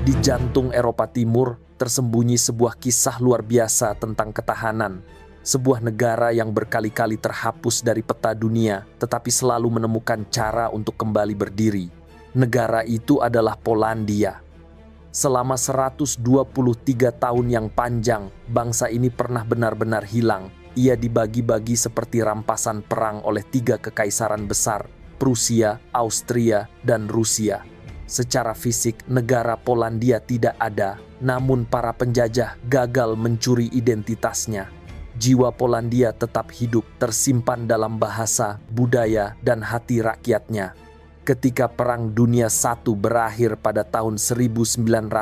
Di jantung Eropa Timur tersembunyi sebuah kisah luar biasa tentang ketahanan. Sebuah negara yang berkali-kali terhapus dari peta dunia, tetapi selalu menemukan cara untuk kembali berdiri. Negara itu adalah Polandia. Selama 123 tahun yang panjang, bangsa ini pernah benar-benar hilang. Ia dibagi-bagi seperti rampasan perang oleh 3 kekaisaran besar, Prusia, Austria, dan Rusia. Secara fisik, negara Polandia tidak ada, namun para penjajah gagal mencuri identitasnya. Jiwa Polandia tetap hidup, tersimpan dalam bahasa, budaya, dan hati rakyatnya. Ketika Perang Dunia I berakhir pada tahun 1918,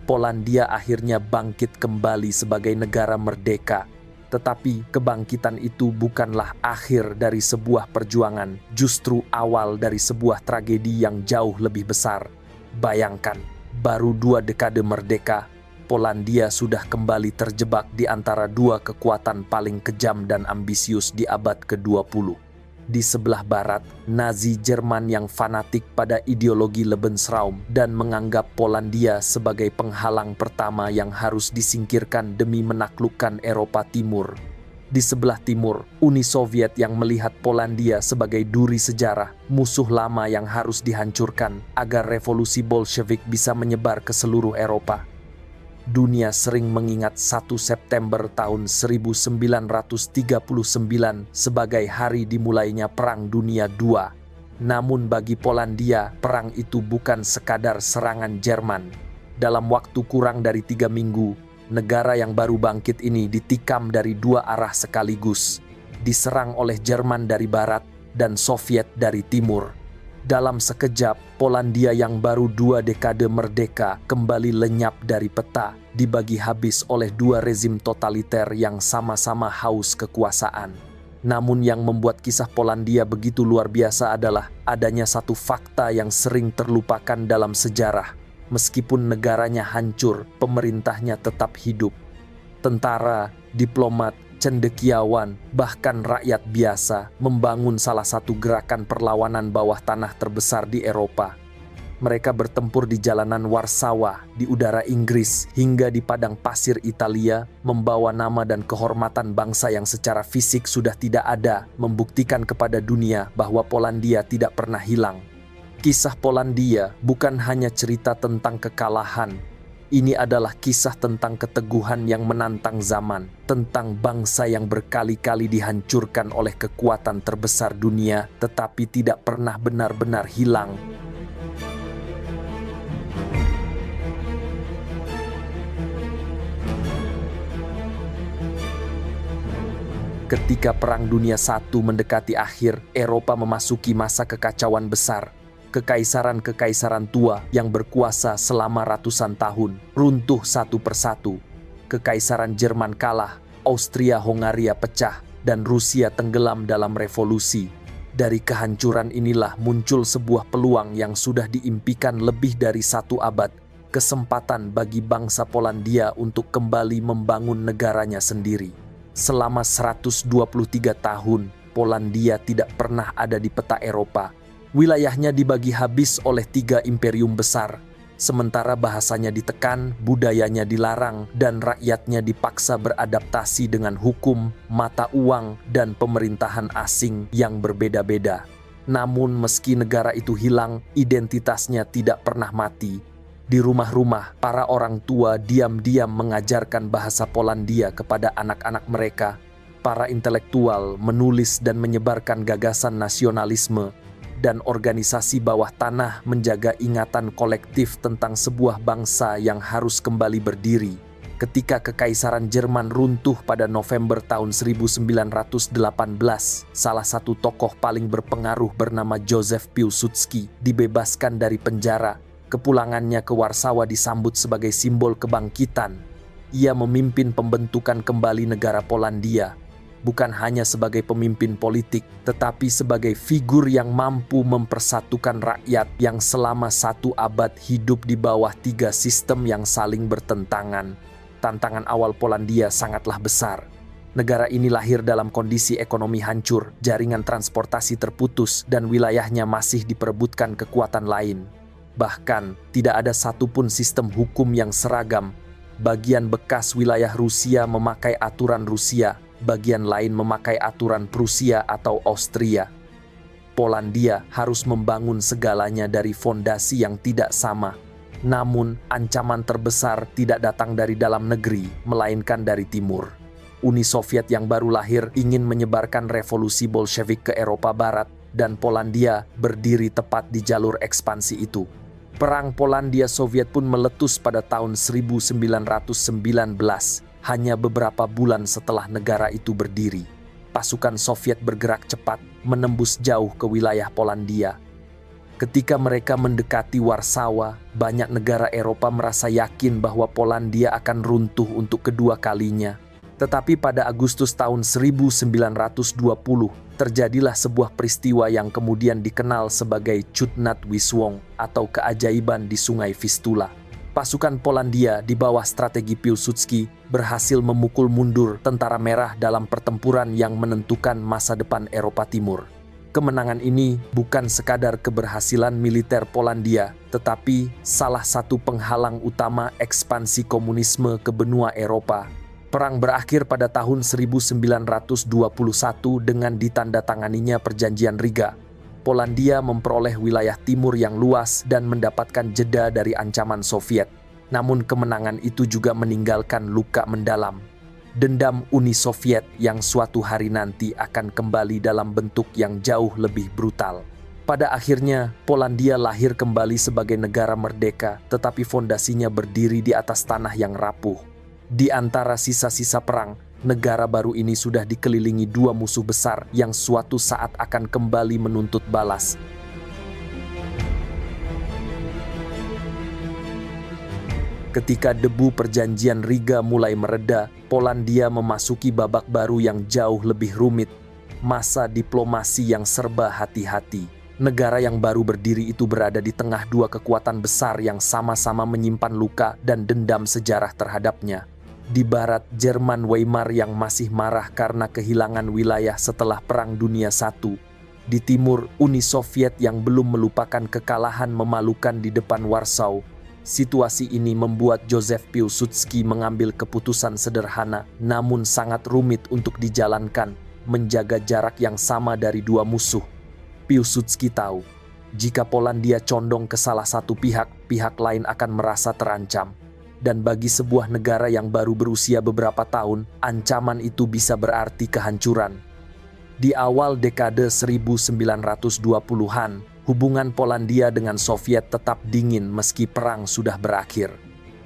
Polandia akhirnya bangkit kembali sebagai negara merdeka. Tetapi kebangkitan itu bukanlah akhir dari sebuah perjuangan, justru awal dari sebuah tragedi yang jauh lebih besar. Bayangkan, baru 2 dekade merdeka, Polandia sudah kembali terjebak di antara 2 kekuatan paling kejam dan ambisius di abad ke-20. Di sebelah barat, Nazi Jerman yang fanatik pada ideologi Lebensraum dan menganggap Polandia sebagai penghalang pertama yang harus disingkirkan demi menaklukkan Eropa Timur. Di sebelah timur, Uni Soviet yang melihat Polandia sebagai duri sejarah, musuh lama yang harus dihancurkan agar revolusi Bolshevik bisa menyebar ke seluruh Eropa. Dunia sering mengingat 1 September tahun 1939 sebagai hari dimulainya Perang Dunia II. Namun bagi Polandia, perang itu bukan sekadar serangan Jerman. Dalam waktu kurang dari 3 minggu, negara yang baru bangkit ini ditikam dari 2 arah sekaligus, diserang oleh Jerman dari barat dan Soviet dari timur. Dalam sekejap, Polandia yang baru 2 dekade merdeka kembali lenyap dari peta, dibagi habis oleh 2 rezim totaliter yang sama-sama haus kekuasaan. Namun yang membuat kisah Polandia begitu luar biasa adalah adanya satu fakta yang sering terlupakan dalam sejarah. Meskipun negaranya hancur, pemerintahnya tetap hidup. Tentara, diplomat, cendekiawan, bahkan rakyat biasa membangun salah satu gerakan perlawanan bawah tanah terbesar di Eropa. Mereka bertempur di jalanan Warsawa, di udara Inggris, hingga di padang pasir Italia, membawa nama dan kehormatan bangsa yang secara fisik sudah tidak ada, membuktikan kepada dunia bahwa Polandia tidak pernah hilang. Kisah Polandia bukan hanya cerita tentang kekalahan. Ini adalah kisah tentang keteguhan yang menantang zaman, tentang bangsa yang berkali-kali dihancurkan oleh kekuatan terbesar dunia, tetapi tidak pernah benar-benar hilang. Ketika Perang Dunia I mendekati akhir, Eropa memasuki masa kekacauan besar. Kekaisaran-kekaisaran tua yang berkuasa selama ratusan tahun runtuh satu persatu. Kekaisaran Jerman kalah, Austria-Hongaria pecah, dan Rusia tenggelam dalam revolusi. Dari kehancuran inilah muncul sebuah peluang yang sudah diimpikan lebih dari 1 abad. Kesempatan bagi bangsa Polandia untuk kembali membangun negaranya sendiri. Selama 123 tahun, Polandia tidak pernah ada di peta Eropa. Wilayahnya dibagi habis oleh 3 imperium besar, sementara bahasanya ditekan, budayanya dilarang, dan rakyatnya dipaksa beradaptasi dengan hukum, mata uang, dan pemerintahan asing yang berbeda-beda. Namun meski negara itu hilang, identitasnya tidak pernah mati. Di rumah-rumah, para orang tua diam-diam mengajarkan bahasa Polandia kepada anak-anak mereka. Para intelektual menulis dan menyebarkan gagasan nasionalisme, dan organisasi bawah tanah menjaga ingatan kolektif tentang sebuah bangsa yang harus kembali berdiri. Ketika Kekaisaran Jerman runtuh pada November tahun 1918, salah satu tokoh paling berpengaruh bernama Józef Piłsudski dibebaskan dari penjara. Kepulangannya ke Warsawa disambut sebagai simbol kebangkitan. Ia memimpin pembentukan kembali negara Polandia, bukan hanya sebagai pemimpin politik, tetapi sebagai figur yang mampu mempersatukan rakyat yang selama 1 abad hidup di bawah 3 sistem yang saling bertentangan. Tantangan awal Polandia sangatlah besar. Negara ini lahir dalam kondisi ekonomi hancur, jaringan transportasi terputus, dan wilayahnya masih diperebutkan kekuatan lain. Bahkan, tidak ada satupun sistem hukum yang seragam. Bagian bekas wilayah Rusia memakai aturan Rusia, bagian lain memakai aturan Prusia atau Austria. Polandia harus membangun segalanya dari fondasi yang tidak sama. Namun, ancaman terbesar tidak datang dari dalam negeri, melainkan dari timur. Uni Soviet yang baru lahir ingin menyebarkan revolusi Bolshevik ke Eropa Barat, dan Polandia berdiri tepat di jalur ekspansi itu. Perang Polandia-Soviet pun meletus pada tahun 1919, hanya beberapa bulan setelah negara itu berdiri. Pasukan Soviet bergerak cepat, menembus jauh ke wilayah Polandia. Ketika mereka mendekati Warsawa, banyak negara Eropa merasa yakin bahwa Polandia akan runtuh untuk kedua kalinya. Tetapi pada Agustus tahun 1920, terjadilah sebuah peristiwa yang kemudian dikenal sebagai Cudnat Wisłong atau keajaiban di Sungai Vistula. Pasukan Polandia di bawah strategi Piłsudski berhasil memukul mundur Tentara Merah dalam pertempuran yang menentukan masa depan Eropa Timur. Kemenangan ini bukan sekadar keberhasilan militer Polandia, tetapi salah satu penghalang utama ekspansi komunisme ke benua Eropa. Perang berakhir pada tahun 1921 dengan ditandatanganinya Perjanjian Riga. Polandia memperoleh wilayah timur yang luas dan mendapatkan jeda dari ancaman Soviet. Namun kemenangan itu juga meninggalkan luka mendalam. Dendam Uni Soviet yang suatu hari nanti akan kembali dalam bentuk yang jauh lebih brutal. Pada akhirnya, Polandia lahir kembali sebagai negara merdeka, tetapi fondasinya berdiri di atas tanah yang rapuh. Di antara sisa-sisa perang, negara baru ini sudah dikelilingi dua musuh besar yang suatu saat akan kembali menuntut balas. Ketika debu Perjanjian Riga mulai mereda, Polandia memasuki babak baru yang jauh lebih rumit. Masa diplomasi yang serba hati-hati. Negara yang baru berdiri itu berada di tengah dua kekuatan besar yang sama-sama menyimpan luka dan dendam sejarah terhadapnya. Di barat, Jerman Weimar yang masih marah karena kehilangan wilayah setelah Perang Dunia I. Di timur, Uni Soviet yang belum melupakan kekalahan memalukan di depan Warsaw. Situasi ini membuat Joseph Piłsudski mengambil keputusan sederhana, namun sangat rumit untuk dijalankan, menjaga jarak yang sama dari dua musuh. Piłsudski tahu, jika Polandia condong ke salah satu pihak, pihak lain akan merasa terancam. Dan bagi sebuah negara yang baru berusia beberapa tahun, ancaman itu bisa berarti kehancuran. Di awal dekade 1920-an, hubungan Polandia dengan Soviet tetap dingin meski perang sudah berakhir.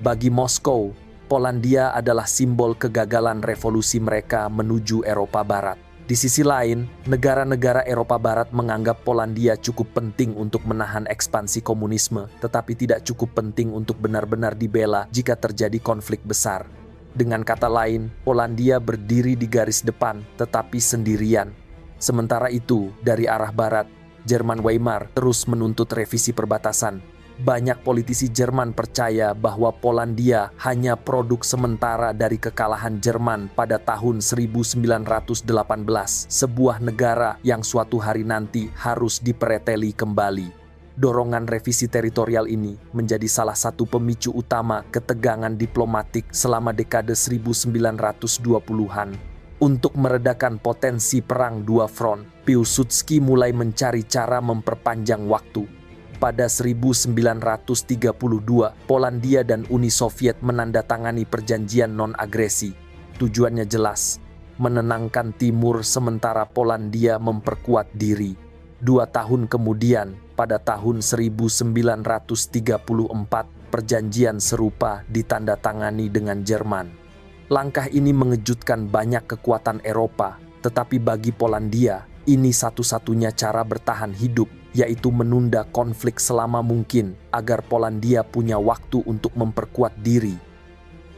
Bagi Moskow, Polandia adalah simbol kegagalan revolusi mereka menuju Eropa Barat. Di sisi lain, negara-negara Eropa Barat menganggap Polandia cukup penting untuk menahan ekspansi komunisme, tetapi tidak cukup penting untuk benar-benar dibela jika terjadi konflik besar. Dengan kata lain, Polandia berdiri di garis depan, tetapi sendirian. Sementara itu, dari arah barat, Jerman Weimar terus menuntut revisi perbatasan. Banyak politisi Jerman percaya bahwa Polandia hanya produk sementara dari kekalahan Jerman pada tahun 1918, sebuah negara yang suatu hari nanti harus dipereteli kembali. Dorongan revisi teritorial ini menjadi salah satu pemicu utama ketegangan diplomatik selama dekade 1920-an. Untuk meredakan potensi perang dua front, Piłsudski mulai mencari cara memperpanjang waktu. Pada 1932, Polandia dan Uni Soviet menandatangani perjanjian non-agresi. Tujuannya jelas, menenangkan timur sementara Polandia memperkuat diri. 2 tahun kemudian, pada tahun 1934, perjanjian serupa ditandatangani dengan Jerman. Langkah ini mengejutkan banyak kekuatan Eropa, tetapi bagi Polandia, ini satu-satunya cara bertahan hidup, yaitu menunda konflik selama mungkin agar Polandia punya waktu untuk memperkuat diri.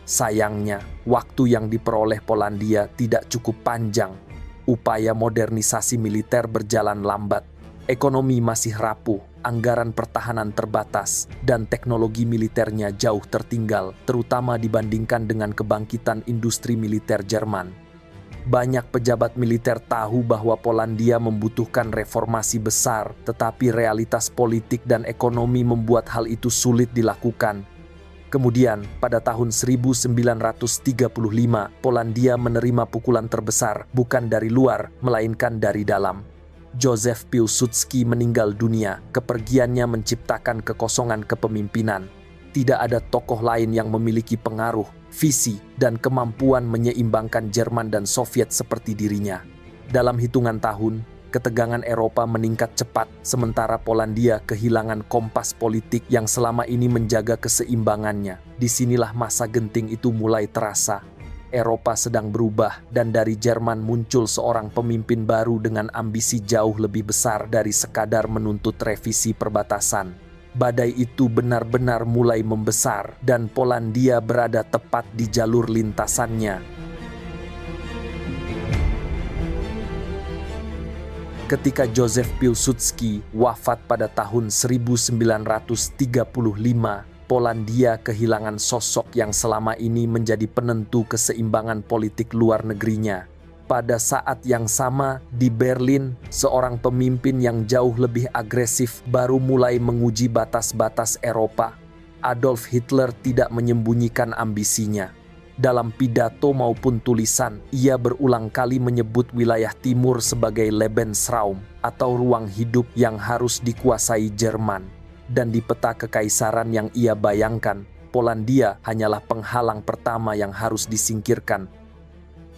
Sayangnya, waktu yang diperoleh Polandia tidak cukup panjang. Upaya modernisasi militer berjalan lambat. Ekonomi masih rapuh, anggaran pertahanan terbatas, dan teknologi militernya jauh tertinggal, terutama dibandingkan dengan kebangkitan industri militer Jerman. Banyak pejabat militer tahu bahwa Polandia membutuhkan reformasi besar, tetapi realitas politik dan ekonomi membuat hal itu sulit dilakukan. Kemudian, pada tahun 1935, Polandia menerima pukulan terbesar, bukan dari luar, melainkan dari dalam. Józef Piłsudski meninggal dunia, kepergiannya menciptakan kekosongan kepemimpinan. Tidak ada tokoh lain yang memiliki pengaruh, visi, dan kemampuan menyeimbangkan Jerman dan Soviet seperti dirinya. Dalam hitungan tahun, ketegangan Eropa meningkat cepat, sementara Polandia kehilangan kompas politik yang selama ini menjaga keseimbangannya. Disinilah masa genting itu mulai terasa. Eropa sedang berubah, dan dari Jerman muncul seorang pemimpin baru dengan ambisi jauh lebih besar dari sekadar menuntut revisi perbatasan. Badai itu benar-benar mulai membesar, dan Polandia berada tepat di jalur lintasannya. Ketika Józef Piłsudski wafat pada tahun 1935, Polandia kehilangan sosok yang selama ini menjadi penentu keseimbangan politik luar negerinya. Pada saat yang sama, di Berlin, seorang pemimpin yang jauh lebih agresif baru mulai menguji batas-batas Eropa. Adolf Hitler tidak menyembunyikan ambisinya. Dalam pidato maupun tulisan, ia berulang kali menyebut wilayah timur sebagai Lebensraum atau ruang hidup yang harus dikuasai Jerman. Dan di peta kekaisaran yang ia bayangkan, Polandia hanyalah penghalang pertama yang harus disingkirkan.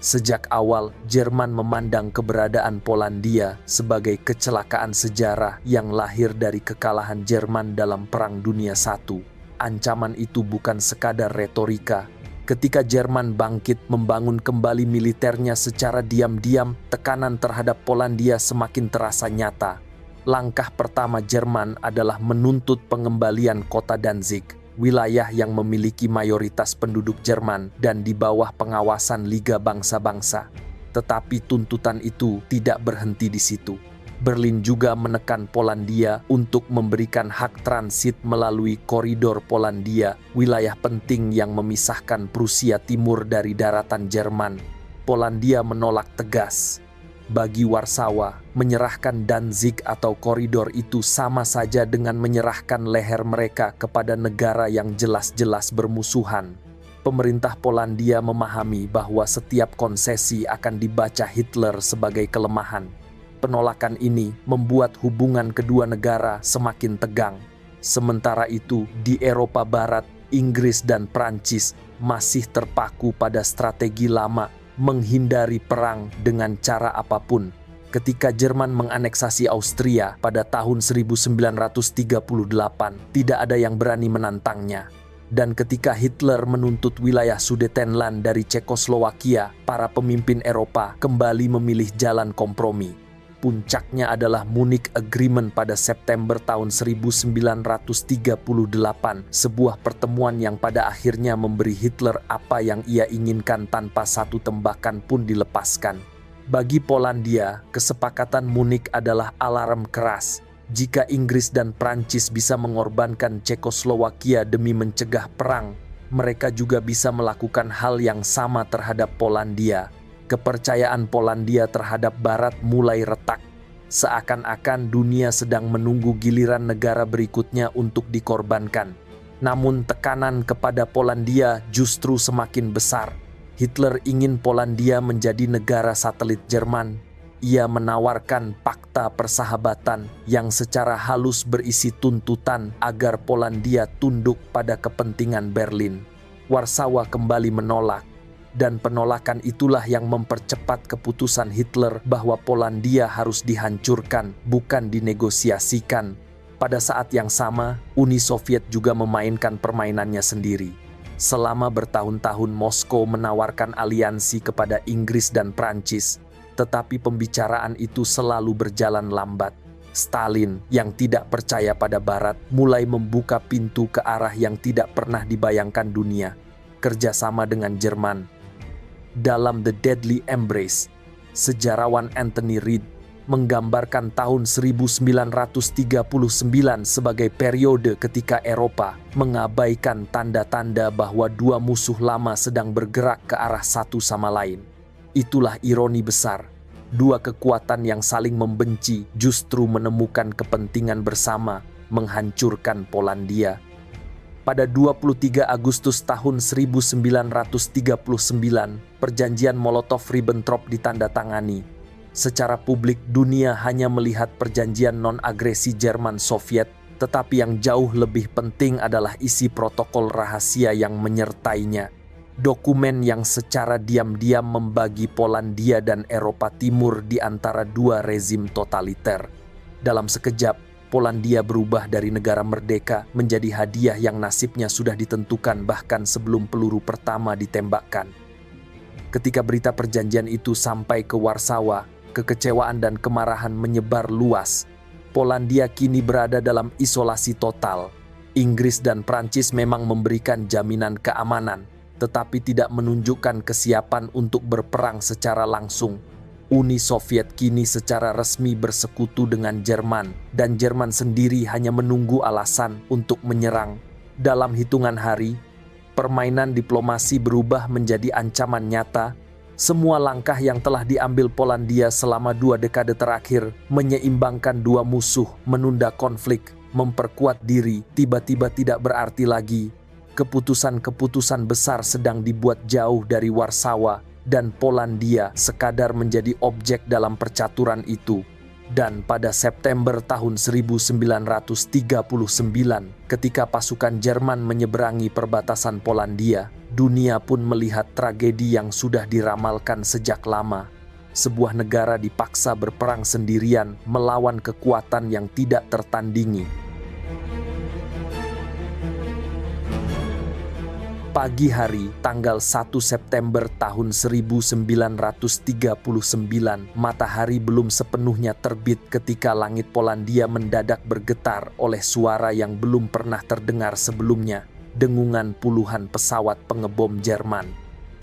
Sejak awal, Jerman memandang keberadaan Polandia sebagai kecelakaan sejarah yang lahir dari kekalahan Jerman dalam Perang Dunia I. Ancaman itu bukan sekadar retorika. Ketika Jerman bangkit membangun kembali militernya secara diam-diam, tekanan terhadap Polandia semakin terasa nyata. Langkah pertama Jerman adalah menuntut pengembalian kota Danzig, wilayah yang memiliki mayoritas penduduk Jerman dan di bawah pengawasan Liga Bangsa-Bangsa. Tetapi tuntutan itu tidak berhenti di situ. Berlin juga menekan Polandia untuk memberikan hak transit melalui koridor Polandia, wilayah penting yang memisahkan Prusia Timur dari daratan Jerman. Polandia menolak tegas. Bagi Warsawa, menyerahkan Danzig atau koridor itu sama saja dengan menyerahkan leher mereka kepada negara yang jelas-jelas bermusuhan. Pemerintah Polandia memahami bahwa setiap konsesi akan dibaca Hitler sebagai kelemahan. Penolakan ini membuat hubungan kedua negara semakin tegang. Sementara itu, di Eropa Barat, Inggris dan Prancis masih terpaku pada strategi lama, menghindari perang dengan cara apapun. Ketika Jerman menganeksasi Austria pada tahun 1938, tidak ada yang berani menantangnya. Dan ketika Hitler menuntut wilayah Sudetenland dari Cekoslowakia, para pemimpin Eropa kembali memilih jalan kompromi. Puncaknya adalah Munich Agreement pada September tahun 1938, sebuah pertemuan yang pada akhirnya memberi Hitler apa yang ia inginkan tanpa satu tembakan pun dilepaskan. Bagi Polandia, kesepakatan Munich adalah alarm keras. Jika Inggris dan Prancis bisa mengorbankan Cekoslowakia demi mencegah perang, mereka juga bisa melakukan hal yang sama terhadap Polandia. Kepercayaan Polandia terhadap Barat mulai retak. Seakan-akan dunia sedang menunggu giliran negara berikutnya untuk dikorbankan. Namun tekanan kepada Polandia justru semakin besar. Hitler ingin Polandia menjadi negara satelit Jerman. Ia menawarkan pakta persahabatan yang secara halus berisi tuntutan agar Polandia tunduk pada kepentingan Berlin. Warsawa kembali menolak. Dan penolakan itulah yang mempercepat keputusan Hitler bahwa Polandia harus dihancurkan, bukan dinegosiasikan. Pada saat yang sama, Uni Soviet juga memainkan permainannya sendiri. Selama bertahun-tahun Moskow menawarkan aliansi kepada Inggris dan Prancis, tetapi pembicaraan itu selalu berjalan lambat. Stalin yang tidak percaya pada Barat mulai membuka pintu ke arah yang tidak pernah dibayangkan dunia, kerjasama dengan Jerman. Dalam The Deadly Embrace, sejarawan Anthony Reid menggambarkan tahun 1939 sebagai periode ketika Eropa mengabaikan tanda-tanda bahwa dua musuh lama sedang bergerak ke arah satu sama lain. Itulah ironi besar. Dua kekuatan yang saling membenci justru menemukan kepentingan bersama menghancurkan Polandia. Pada 23 Agustus tahun 1939, perjanjian Molotov-Ribbentrop ditandatangani. Secara publik, dunia hanya melihat perjanjian non-agresi Jerman Soviet, tetapi yang jauh lebih penting adalah isi protokol rahasia yang menyertainya. Dokumen yang secara diam-diam membagi Polandia dan Eropa Timur di antara dua rezim totaliter. Dalam sekejap, Polandia berubah dari negara merdeka menjadi hadiah yang nasibnya sudah ditentukan bahkan sebelum peluru pertama ditembakkan. Ketika berita perjanjian itu sampai ke Warsawa, kekecewaan dan kemarahan menyebar luas. Polandia kini berada dalam isolasi total. Inggris dan Prancis memang memberikan jaminan keamanan, tetapi tidak menunjukkan kesiapan untuk berperang secara langsung. Uni Soviet kini secara resmi bersekutu dengan Jerman, dan Jerman sendiri hanya menunggu alasan untuk menyerang. Dalam hitungan hari, permainan diplomasi berubah menjadi ancaman nyata. Semua langkah yang telah diambil Polandia selama 2 dekade terakhir menyeimbangkan dua musuh, menunda konflik, memperkuat diri, tiba-tiba tidak berarti lagi. Keputusan-keputusan besar sedang dibuat jauh dari Warsawa, dan Polandia sekadar menjadi objek dalam percaturan itu. Dan pada September tahun 1939, ketika pasukan Jerman menyeberangi perbatasan Polandia, dunia pun melihat tragedi yang sudah diramalkan sejak lama. Sebuah negara dipaksa berperang sendirian melawan kekuatan yang tidak tertandingi. Pagi hari, tanggal 1 September tahun 1939, matahari belum sepenuhnya terbit ketika langit Polandia mendadak bergetar oleh suara yang belum pernah terdengar sebelumnya, dengungan puluhan pesawat pengebom Jerman.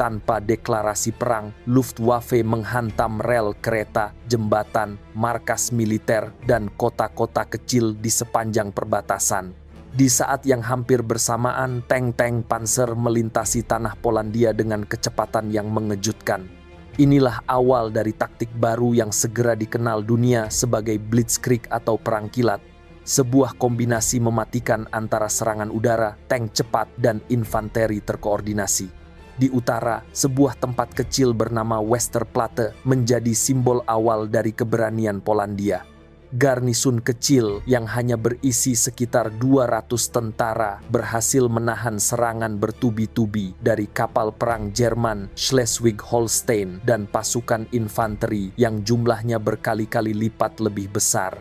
Tanpa deklarasi perang, Luftwaffe menghantam rel kereta, jembatan, markas militer, dan kota-kota kecil di sepanjang perbatasan. Di saat yang hampir bersamaan, tank-tank Panzer melintasi tanah Polandia dengan kecepatan yang mengejutkan. Inilah awal dari taktik baru yang segera dikenal dunia sebagai Blitzkrieg atau perang kilat. Sebuah kombinasi mematikan antara serangan udara, tank cepat, dan infanteri terkoordinasi. Di utara, sebuah tempat kecil bernama Westerplatte menjadi simbol awal dari keberanian Polandia. Garnisun kecil yang hanya berisi sekitar 200 tentara berhasil menahan serangan bertubi-tubi dari kapal perang Jerman Schleswig-Holstein dan pasukan infanteri yang jumlahnya berkali-kali lipat lebih besar.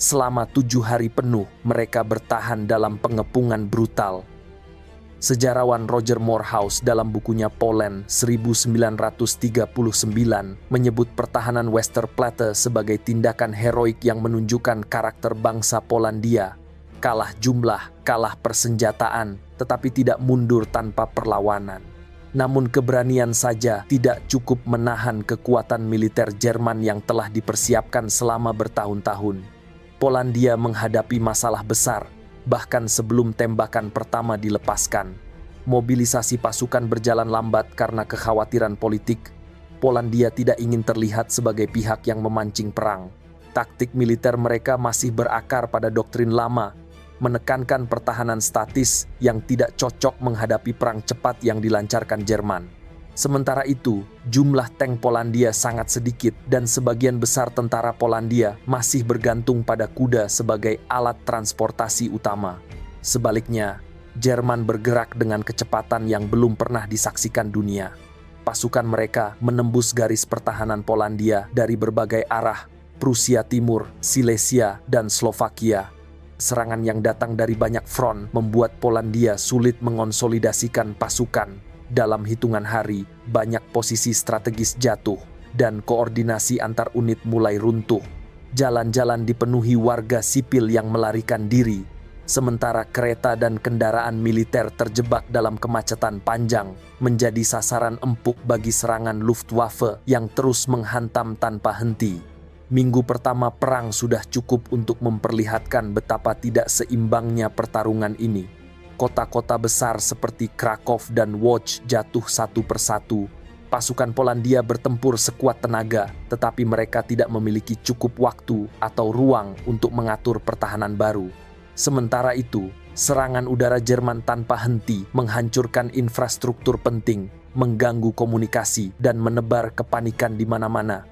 Selama 7 hari penuh, mereka bertahan dalam pengepungan brutal. Sejarawan Roger Moorhouse dalam bukunya Poland 1939 menyebut pertahanan Westerplatte sebagai tindakan heroik yang menunjukkan karakter bangsa Polandia. Kalah jumlah, kalah persenjataan, tetapi tidak mundur tanpa perlawanan. Namun keberanian saja tidak cukup menahan kekuatan militer Jerman yang telah dipersiapkan selama bertahun-tahun. Polandia menghadapi masalah besar. Bahkan sebelum tembakan pertama dilepaskan, mobilisasi pasukan berjalan lambat karena kekhawatiran politik. Polandia tidak ingin terlihat sebagai pihak yang memancing perang. Taktik militer mereka masih berakar pada doktrin lama, menekankan pertahanan statis yang tidak cocok menghadapi perang cepat yang dilancarkan Jerman. Sementara itu, jumlah tank Polandia sangat sedikit dan sebagian besar tentara Polandia masih bergantung pada kuda sebagai alat transportasi utama. Sebaliknya, Jerman bergerak dengan kecepatan yang belum pernah disaksikan dunia. Pasukan mereka menembus garis pertahanan Polandia dari berbagai arah, Prusia Timur, Silesia, dan Slovakia. Serangan yang datang dari banyak front membuat Polandia sulit mengonsolidasikan pasukan. Dalam hitungan hari, banyak posisi strategis jatuh dan koordinasi antar unit mulai runtuh. Jalan-jalan dipenuhi warga sipil yang melarikan diri, sementara kereta dan kendaraan militer terjebak dalam kemacetan panjang, menjadi sasaran empuk bagi serangan Luftwaffe yang terus menghantam tanpa henti. Minggu pertama perang sudah cukup untuk memperlihatkan betapa tidak seimbangnya pertarungan ini. Kota-kota besar seperti Krakow dan Łódź jatuh satu persatu. Pasukan Polandia bertempur sekuat tenaga, tetapi mereka tidak memiliki cukup waktu atau ruang untuk mengatur pertahanan baru. Sementara itu, serangan udara Jerman tanpa henti menghancurkan infrastruktur penting, mengganggu komunikasi, dan menebar kepanikan di mana-mana.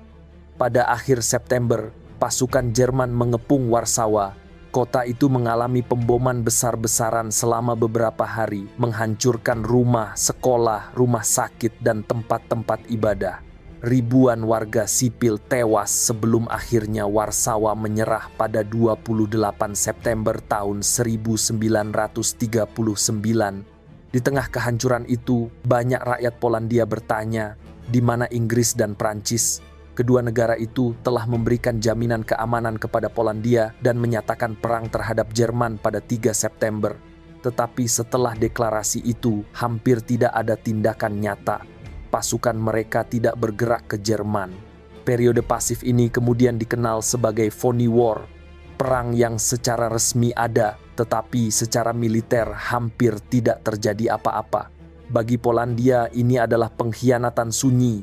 Pada akhir September, pasukan Jerman mengepung Warsawa. Kota itu mengalami pemboman besar-besaran selama beberapa hari, menghancurkan rumah, sekolah, rumah sakit, dan tempat-tempat ibadah. Ribuan warga sipil tewas sebelum akhirnya Warsawa menyerah pada 28 September tahun 1939. Di tengah kehancuran itu, banyak rakyat Polandia bertanya, di mana Inggris dan Prancis? Kedua negara itu telah memberikan jaminan keamanan kepada Polandia dan menyatakan perang terhadap Jerman pada 3 September. Tetapi setelah deklarasi itu, hampir tidak ada tindakan nyata. Pasukan mereka tidak bergerak ke Jerman. Periode pasif ini kemudian dikenal sebagai Phony War, perang yang secara resmi ada, tetapi secara militer hampir tidak terjadi apa-apa. Bagi Polandia, ini adalah pengkhianatan sunyi,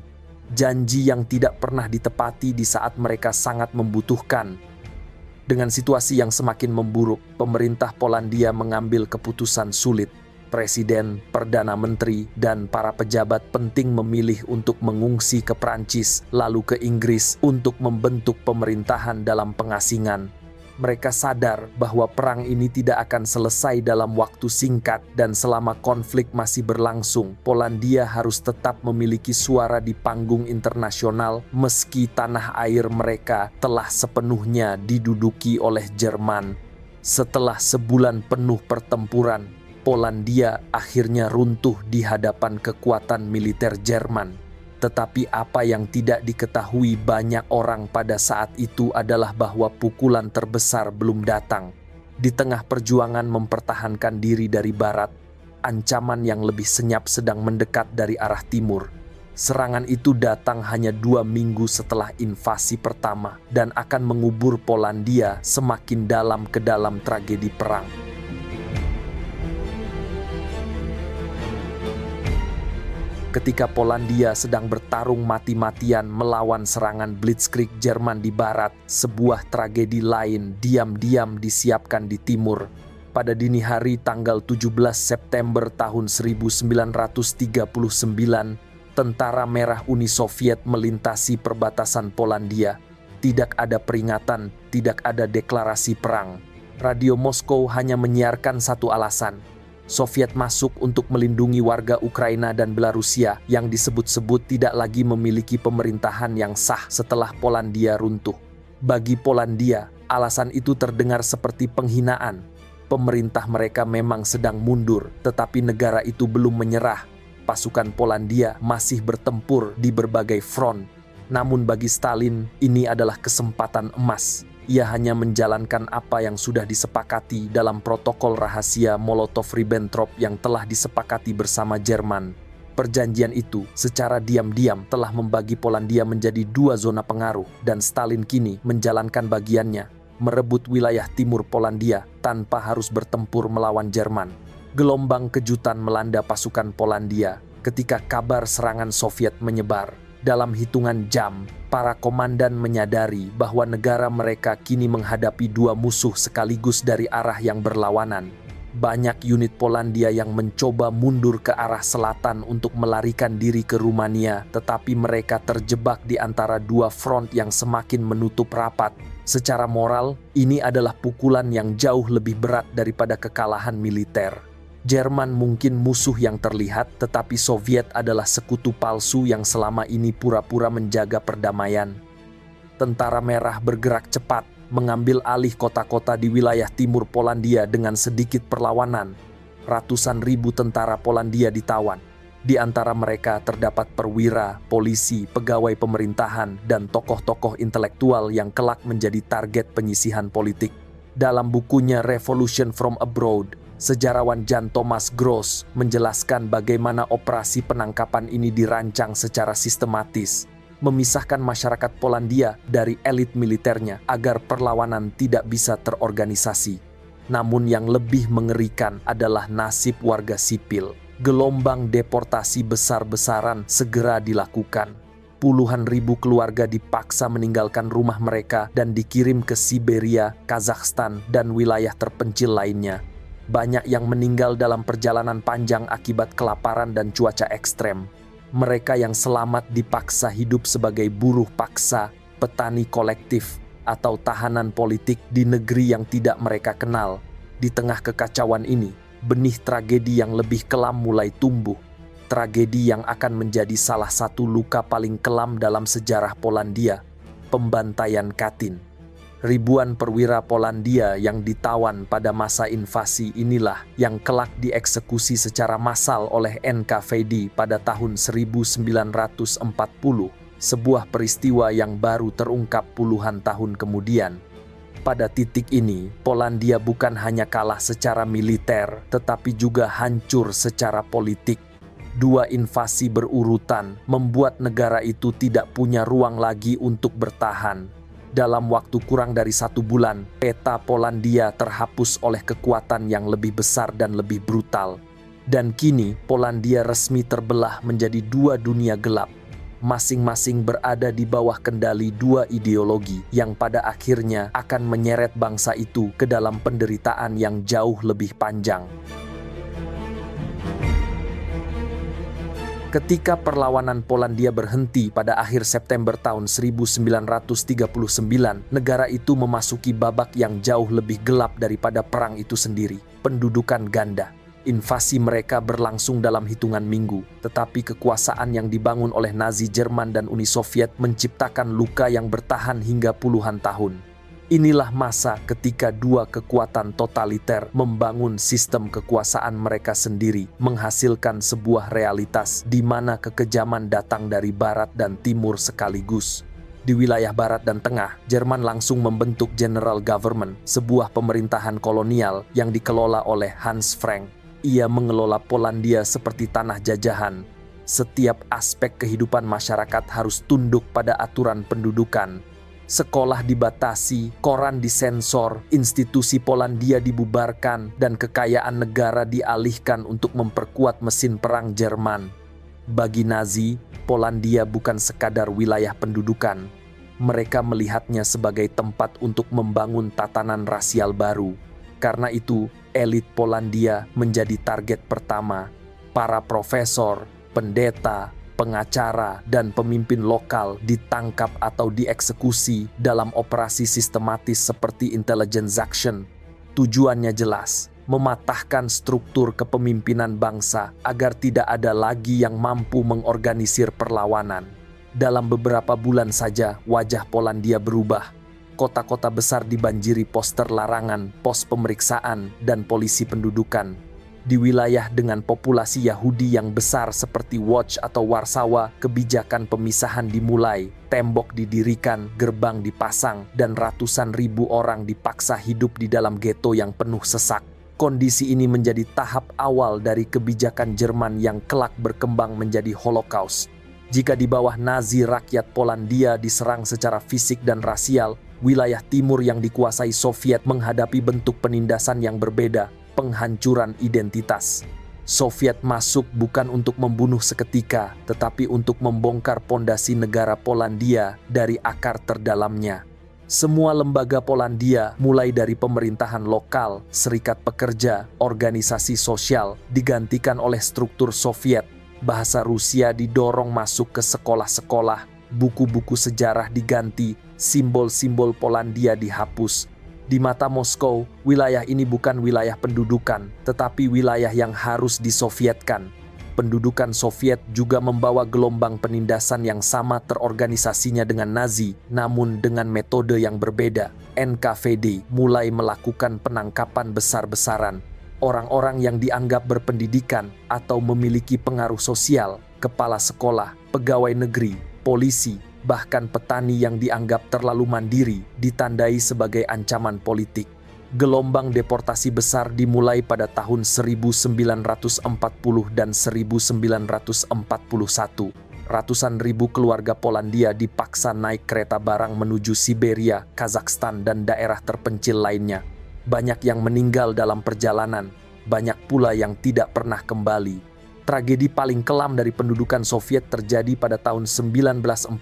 janji yang tidak pernah ditepati di saat mereka sangat membutuhkan. Dengan situasi yang semakin memburuk, pemerintah Polandia mengambil keputusan sulit. Presiden, Perdana Menteri, dan para pejabat penting memilih untuk mengungsi ke Prancis, lalu ke Inggris untuk membentuk pemerintahan dalam pengasingan. Mereka sadar bahwa perang ini tidak akan selesai dalam waktu singkat, dan selama konflik masih berlangsung, Polandia harus tetap memiliki suara di panggung internasional meski tanah air mereka telah sepenuhnya diduduki oleh Jerman. Setelah sebulan penuh pertempuran, Polandia akhirnya runtuh di hadapan kekuatan militer Jerman. Tetapi apa yang tidak diketahui banyak orang pada saat itu adalah bahwa pukulan terbesar belum datang. Di tengah perjuangan mempertahankan diri dari barat, ancaman yang lebih senyap sedang mendekat dari arah timur. Serangan itu datang hanya 2 minggu setelah invasi pertama dan akan mengubur Polandia semakin dalam ke dalam tragedi perang. Ketika Polandia sedang bertarung mati-matian melawan serangan Blitzkrieg Jerman di barat, sebuah tragedi lain diam-diam disiapkan di timur. Pada dini hari tanggal 17 September tahun 1939, Tentara Merah Uni Soviet melintasi perbatasan Polandia. Tidak ada peringatan, tidak ada deklarasi perang. Radio Moskow hanya menyiarkan satu alasan: Soviet masuk untuk melindungi warga Ukraina dan Belarusia yang disebut-sebut tidak lagi memiliki pemerintahan yang sah setelah Polandia runtuh. Bagi Polandia, alasan itu terdengar seperti penghinaan. Pemerintah mereka memang sedang mundur, tetapi negara itu belum menyerah. Pasukan Polandia masih bertempur di berbagai front. Namun bagi Stalin, ini adalah kesempatan emas. Ia hanya menjalankan apa yang sudah disepakati dalam protokol rahasia Molotov-Ribbentrop yang telah disepakati bersama Jerman. Perjanjian itu secara diam-diam telah membagi Polandia menjadi 2 zona pengaruh, dan Stalin kini menjalankan bagiannya, merebut wilayah timur Polandia tanpa harus bertempur melawan Jerman. Gelombang kejutan melanda pasukan Polandia ketika kabar serangan Soviet menyebar. Dalam hitungan jam, para komandan menyadari bahwa negara mereka kini menghadapi 2 musuh sekaligus dari arah yang berlawanan. Banyak unit Polandia yang mencoba mundur ke arah selatan untuk melarikan diri ke Rumania, tetapi mereka terjebak di antara 2 front yang semakin menutup rapat. Secara moral, ini adalah pukulan yang jauh lebih berat daripada kekalahan militer. Jerman mungkin musuh yang terlihat, tetapi Soviet adalah sekutu palsu yang selama ini pura-pura menjaga perdamaian. Tentara Merah bergerak cepat, mengambil alih kota-kota di wilayah timur Polandia dengan sedikit perlawanan. Ratusan ribu tentara Polandia ditawan. Di antara mereka terdapat perwira, polisi, pegawai pemerintahan, dan tokoh-tokoh intelektual yang kelak menjadi target penyisihan politik. Dalam bukunya Revolution from Abroad, sejarawan Jan Thomas Gross menjelaskan bagaimana operasi penangkapan ini dirancang secara sistematis, memisahkan masyarakat Polandia dari elit militernya agar perlawanan tidak bisa terorganisasi. Namun yang lebih mengerikan adalah nasib warga sipil. Gelombang deportasi besar-besaran segera dilakukan. Puluhan ribu keluarga dipaksa meninggalkan rumah mereka dan dikirim ke Siberia, Kazakhstan, dan wilayah terpencil lainnya. Banyak yang meninggal dalam perjalanan panjang akibat kelaparan dan cuaca ekstrem. Mereka yang selamat dipaksa hidup sebagai buruh paksa, petani kolektif, atau tahanan politik di negeri yang tidak mereka kenal. Di tengah kekacauan ini, benih tragedi yang lebih kelam mulai tumbuh. Tragedi yang akan menjadi salah satu luka paling kelam dalam sejarah Polandia, pembantaian Katyn. Ribuan perwira Polandia yang ditawan pada masa invasi inilah yang kelak dieksekusi secara massal oleh NKVD pada tahun 1940, sebuah peristiwa yang baru terungkap puluhan tahun kemudian. Pada titik ini, Polandia bukan hanya kalah secara militer, tetapi juga hancur secara politik. Dua invasi berurutan membuat negara itu tidak punya ruang lagi untuk bertahan. Dalam waktu kurang dari 1 bulan, peta Polandia terhapus oleh kekuatan yang lebih besar dan lebih brutal. Dan kini, Polandia resmi terbelah menjadi 2 dunia gelap. Masing-masing berada di bawah kendali 2 ideologi yang pada akhirnya akan menyeret bangsa itu ke dalam penderitaan yang jauh lebih panjang. Ketika perlawanan Polandia berhenti pada akhir September tahun 1939, negara itu memasuki babak yang jauh lebih gelap daripada perang itu sendiri, pendudukan ganda. Invasi mereka berlangsung dalam hitungan minggu, tetapi kekuasaan yang dibangun oleh Nazi Jerman dan Uni Soviet menciptakan luka yang bertahan hingga puluhan tahun. Inilah masa ketika 2 kekuatan totaliter membangun sistem kekuasaan mereka sendiri, menghasilkan sebuah realitas di mana kekejaman datang dari barat dan timur sekaligus. Di wilayah barat dan tengah, Jerman langsung membentuk General Government, sebuah pemerintahan kolonial yang dikelola oleh Hans Frank. Ia mengelola Polandia seperti tanah jajahan. Setiap aspek kehidupan masyarakat harus tunduk pada aturan pendudukan. Sekolah dibatasi, koran disensor, institusi Polandia dibubarkan, dan kekayaan negara dialihkan untuk memperkuat mesin perang Jerman. Bagi Nazi, Polandia bukan sekadar wilayah pendudukan. Mereka melihatnya sebagai tempat untuk membangun tatanan rasial baru. Karena itu, elit Polandia menjadi target pertama. Para profesor, pendeta, pengacara, dan pemimpin lokal ditangkap atau dieksekusi dalam operasi sistematis seperti intelligence action. Tujuannya jelas, mematahkan struktur kepemimpinan bangsa agar tidak ada lagi yang mampu mengorganisir perlawanan. Dalam beberapa bulan saja, wajah Polandia berubah. Kota-kota besar dibanjiri poster larangan, pos pemeriksaan, dan polisi pendudukan. Di wilayah dengan populasi Yahudi yang besar seperti Łódź atau Warsawa, kebijakan pemisahan dimulai, tembok didirikan, gerbang dipasang, dan ratusan ribu orang dipaksa hidup di dalam ghetto yang penuh sesak. Kondisi ini menjadi tahap awal dari kebijakan Jerman yang kelak berkembang menjadi Holocaust. Jika di bawah Nazi rakyat Polandia diserang secara fisik dan rasial, wilayah timur yang dikuasai Soviet menghadapi bentuk penindasan yang berbeda, penghancuran identitas. Soviet masuk bukan untuk membunuh seketika, tetapi untuk membongkar pondasi negara Polandia dari akar terdalamnya. Semua lembaga Polandia, mulai dari pemerintahan lokal, serikat pekerja, organisasi sosial, digantikan oleh struktur Soviet. Bahasa Rusia didorong masuk ke sekolah-sekolah, buku-buku sejarah diganti, simbol-simbol Polandia dihapus. Di mata Moskow, wilayah ini bukan wilayah pendudukan, tetapi wilayah yang harus disovietkan. Pendudukan Soviet juga membawa gelombang penindasan yang sama terorganisasinya dengan Nazi, namun dengan metode yang berbeda. NKVD mulai melakukan penangkapan besar-besaran. Orang-orang yang dianggap berpendidikan atau memiliki pengaruh sosial, kepala sekolah, pegawai negeri, polisi, bahkan petani yang dianggap terlalu mandiri ditandai sebagai ancaman politik. Gelombang deportasi besar dimulai pada tahun 1940 dan 1941. Ratusan ribu keluarga Polandia dipaksa naik kereta barang menuju Siberia, Kazakhstan, dan daerah terpencil lainnya. Banyak yang meninggal dalam perjalanan, banyak pula yang tidak pernah kembali. Tragedi paling kelam dari pendudukan Soviet terjadi pada tahun 1940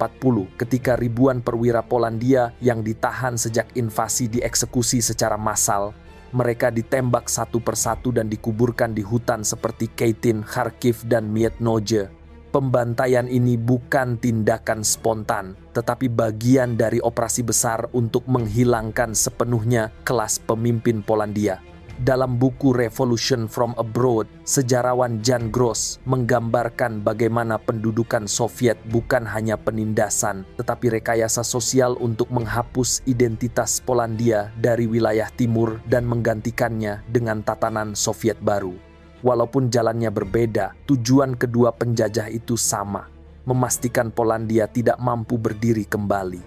ketika ribuan perwira Polandia yang ditahan sejak invasi dieksekusi secara massal. Mereka ditembak satu persatu dan dikuburkan di hutan seperti Katyn, Kharkiv, dan Miednoje. Pembantaian ini bukan tindakan spontan, tetapi bagian dari operasi besar untuk menghilangkan sepenuhnya kelas pemimpin Polandia. Dalam buku Revolution from Abroad, sejarawan Jan Gross menggambarkan bagaimana pendudukan Soviet bukan hanya penindasan, tetapi rekayasa sosial untuk menghapus identitas Polandia dari wilayah timur dan menggantikannya dengan tatanan Soviet baru. Walaupun jalannya berbeda, tujuan kedua penjajah itu sama, memastikan Polandia tidak mampu berdiri kembali.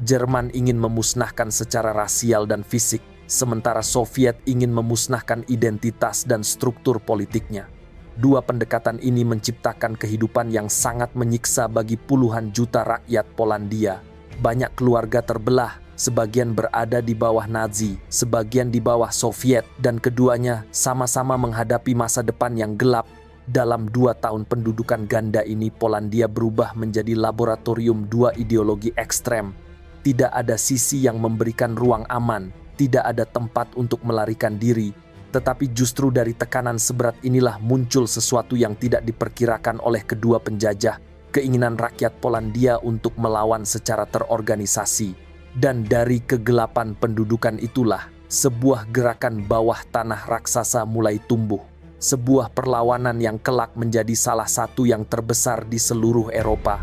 Jerman ingin memusnahkan secara rasial dan fisik, sementara Soviet ingin memusnahkan identitas dan struktur politiknya. Dua pendekatan ini menciptakan kehidupan yang sangat menyiksa bagi puluhan juta rakyat Polandia. Banyak keluarga terbelah, sebagian berada di bawah Nazi, sebagian di bawah Soviet, dan keduanya sama-sama menghadapi masa depan yang gelap. Dalam 2 tahun pendudukan ganda ini, Polandia berubah menjadi laboratorium dua ideologi ekstrem. Tidak ada sisi yang memberikan ruang aman, tidak ada tempat untuk melarikan diri, tetapi justru dari tekanan seberat inilah muncul sesuatu yang tidak diperkirakan oleh kedua penjajah, keinginan rakyat Polandia untuk melawan secara terorganisasi. Dan dari kegelapan pendudukan itulah, sebuah gerakan bawah tanah raksasa mulai tumbuh. Sebuah perlawanan yang kelak menjadi salah satu yang terbesar di seluruh Eropa.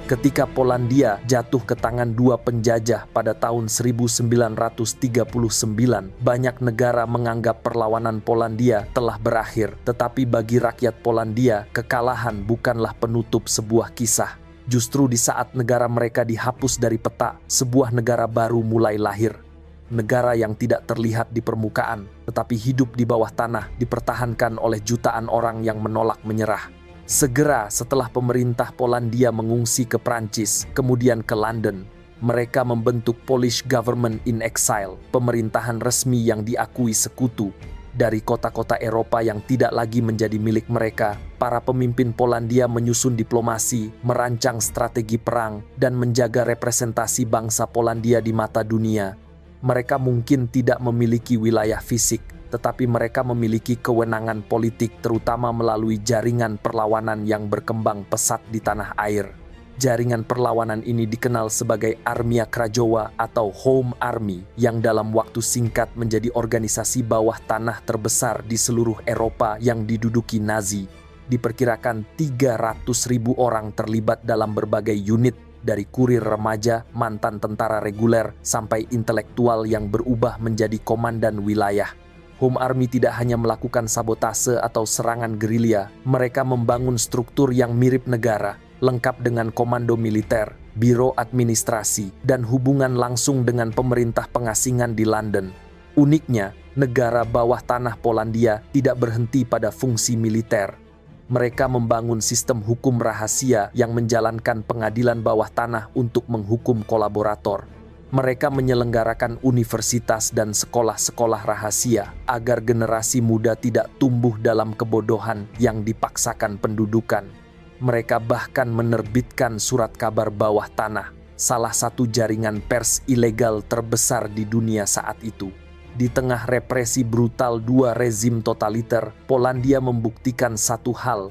Ketika Polandia jatuh ke tangan dua penjajah pada tahun 1939, banyak negara menganggap perlawanan Polandia telah berakhir. Tetapi bagi rakyat Polandia, kekalahan bukanlah penutup sebuah kisah. Justru di saat negara mereka dihapus dari peta, sebuah negara baru mulai lahir. Negara yang tidak terlihat di permukaan, tetapi hidup di bawah tanah, dipertahankan oleh jutaan orang yang menolak menyerah. Segera setelah pemerintah Polandia mengungsi ke Prancis, kemudian ke London, mereka membentuk Polish Government in Exile, pemerintahan resmi yang diakui sekutu. Dari kota-kota Eropa yang tidak lagi menjadi milik mereka, para pemimpin Polandia menyusun diplomasi, merancang strategi perang, dan menjaga representasi bangsa Polandia di mata dunia. Mereka mungkin tidak memiliki wilayah fisik, tetapi mereka memiliki kewenangan politik terutama melalui jaringan perlawanan yang berkembang pesat di tanah air. Jaringan perlawanan ini dikenal sebagai Armia Krajowa atau Home Army yang dalam waktu singkat menjadi organisasi bawah tanah terbesar di seluruh Eropa yang diduduki Nazi. Diperkirakan 300.000 orang terlibat dalam berbagai unit, dari kurir remaja, mantan tentara reguler, sampai intelektual yang berubah menjadi komandan wilayah. Home Army tidak hanya melakukan sabotase atau serangan gerilya, mereka membangun struktur yang mirip negara, lengkap dengan komando militer, biro administrasi, dan hubungan langsung dengan pemerintah pengasingan di London. Uniknya, negara bawah tanah Polandia tidak berhenti pada fungsi militer. Mereka membangun sistem hukum rahasia yang menjalankan pengadilan bawah tanah untuk menghukum kolaborator. Mereka menyelenggarakan universitas dan sekolah-sekolah rahasia agar generasi muda tidak tumbuh dalam kebodohan yang dipaksakan pendudukan. Mereka bahkan menerbitkan surat kabar bawah tanah, salah satu jaringan pers ilegal terbesar di dunia saat itu. Di tengah represi brutal dua rezim totaliter, Polandia membuktikan satu hal: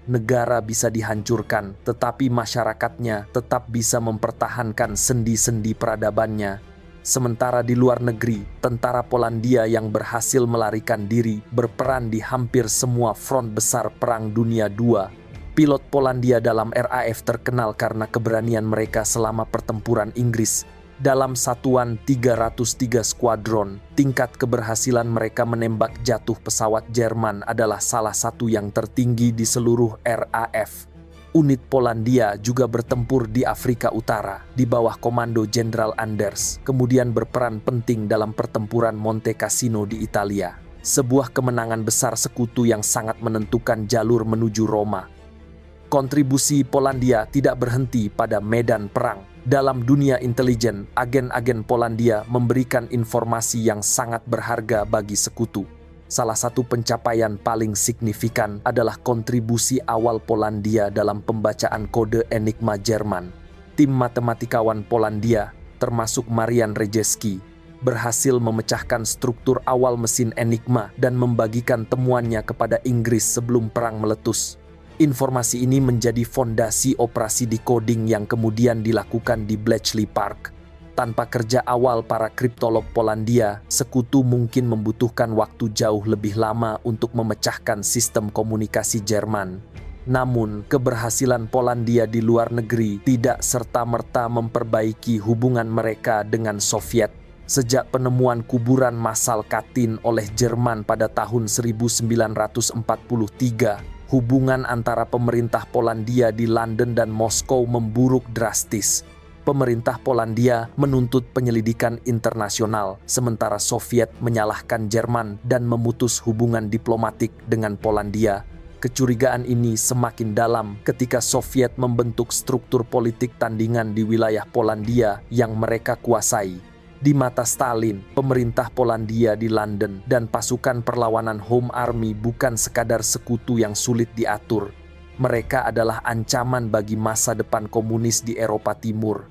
negara bisa dihancurkan, tetapi masyarakatnya tetap bisa mempertahankan sendi-sendi peradabannya. Sementara di luar negeri, tentara Polandia yang berhasil melarikan diri berperan di hampir semua front besar Perang Dunia II. Pilot Polandia dalam RAF terkenal karena keberanian mereka selama pertempuran Inggris. Dalam satuan 303 skuadron, tingkat keberhasilan mereka menembak jatuh pesawat Jerman adalah salah satu yang tertinggi di seluruh RAF. Unit Polandia juga bertempur di Afrika Utara di bawah komando Jenderal Anders, kemudian berperan penting dalam pertempuran Monte Cassino di Italia. Sebuah kemenangan besar sekutu yang sangat menentukan jalur menuju Roma. Kontribusi Polandia tidak berhenti pada medan perang. Dalam dunia intelijen, agen-agen Polandia memberikan informasi yang sangat berharga bagi sekutu. Salah satu pencapaian paling signifikan adalah kontribusi awal Polandia dalam pembacaan kode Enigma Jerman. Tim matematikawan Polandia, termasuk Marian Rejewski, berhasil memecahkan struktur awal mesin Enigma dan membagikan temuannya kepada Inggris sebelum perang meletus. Informasi ini menjadi fondasi operasi decoding yang kemudian dilakukan di Bletchley Park. Tanpa kerja awal para kriptolog Polandia, sekutu mungkin membutuhkan waktu jauh lebih lama untuk memecahkan sistem komunikasi Jerman. Namun, keberhasilan Polandia di luar negeri tidak serta-merta memperbaiki hubungan mereka dengan Soviet. Sejak penemuan kuburan massal Katyn oleh Jerman pada tahun 1943, hubungan antara pemerintah Polandia di London dan Moskow memburuk drastis. Pemerintah Polandia menuntut penyelidikan internasional, sementara Soviet menyalahkan Jerman dan memutus hubungan diplomatik dengan Polandia. Kecurigaan ini semakin dalam ketika Soviet membentuk struktur politik tandingan di wilayah Polandia yang mereka kuasai. Di mata Stalin, pemerintah Polandia di London dan pasukan perlawanan Home Army bukan sekadar sekutu yang sulit diatur. Mereka adalah ancaman bagi masa depan komunis di Eropa Timur.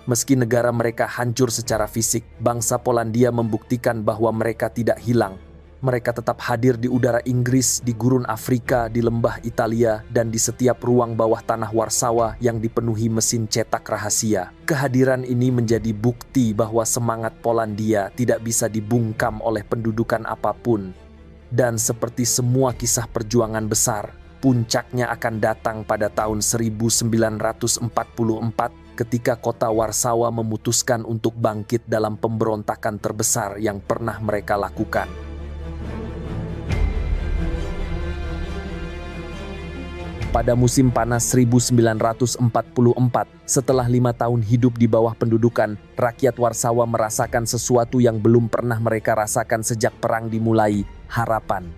Meski negara mereka hancur secara fisik, bangsa Polandia membuktikan bahwa mereka tidak hilang. Mereka tetap hadir di udara Inggris, di gurun Afrika, di lembah Italia, dan di setiap ruang bawah tanah Warsawa yang dipenuhi mesin cetak rahasia. Kehadiran ini menjadi bukti bahwa semangat Polandia tidak bisa dibungkam oleh pendudukan apapun. Dan seperti semua kisah perjuangan besar, puncaknya akan datang pada tahun 1944 ketika kota Warsawa memutuskan untuk bangkit dalam pemberontakan terbesar yang pernah mereka lakukan. Pada musim panas 1944, setelah 5 tahun hidup di bawah pendudukan, rakyat Warsawa merasakan sesuatu yang belum pernah mereka rasakan sejak perang dimulai, harapan.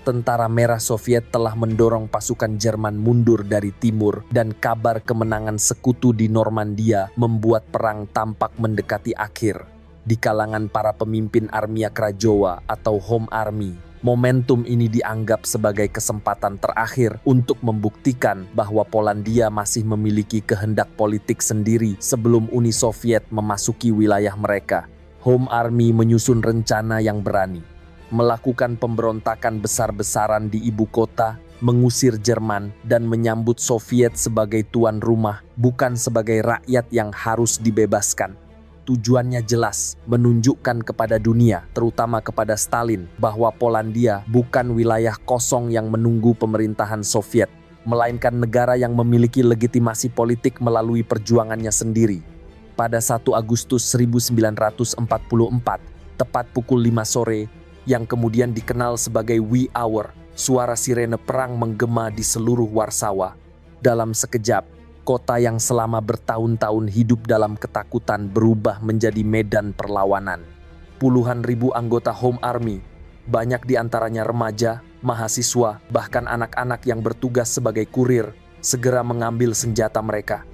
Tentara Merah Soviet telah mendorong pasukan Jerman mundur dari timur dan kabar kemenangan sekutu di Normandia membuat perang tampak mendekati akhir. Di kalangan para pemimpin Armia Krajowa atau Home Army, momentum ini dianggap sebagai kesempatan terakhir untuk membuktikan bahwa Polandia masih memiliki kehendak politik sendiri sebelum Uni Soviet memasuki wilayah mereka. Home Army menyusun rencana yang berani, melakukan pemberontakan besar-besaran di ibu kota, mengusir Jerman, dan menyambut Soviet sebagai tuan rumah, bukan sebagai rakyat yang harus dibebaskan. Tujuannya jelas, menunjukkan kepada dunia, terutama kepada Stalin, bahwa Polandia bukan wilayah kosong yang menunggu pemerintahan Soviet, melainkan negara yang memiliki legitimasi politik melalui perjuangannya sendiri. Pada 1 Agustus 1944, tepat pukul 5 sore, yang kemudian dikenal sebagai Wee Hour, suara sirene perang menggema di seluruh Warsawa. Dalam sekejap, kota yang selama bertahun-tahun hidup dalam ketakutan berubah menjadi medan perlawanan. Puluhan ribu anggota Home Army, banyak di antaranya remaja, mahasiswa, bahkan anak-anak yang bertugas sebagai kurir, segera mengambil senjata mereka.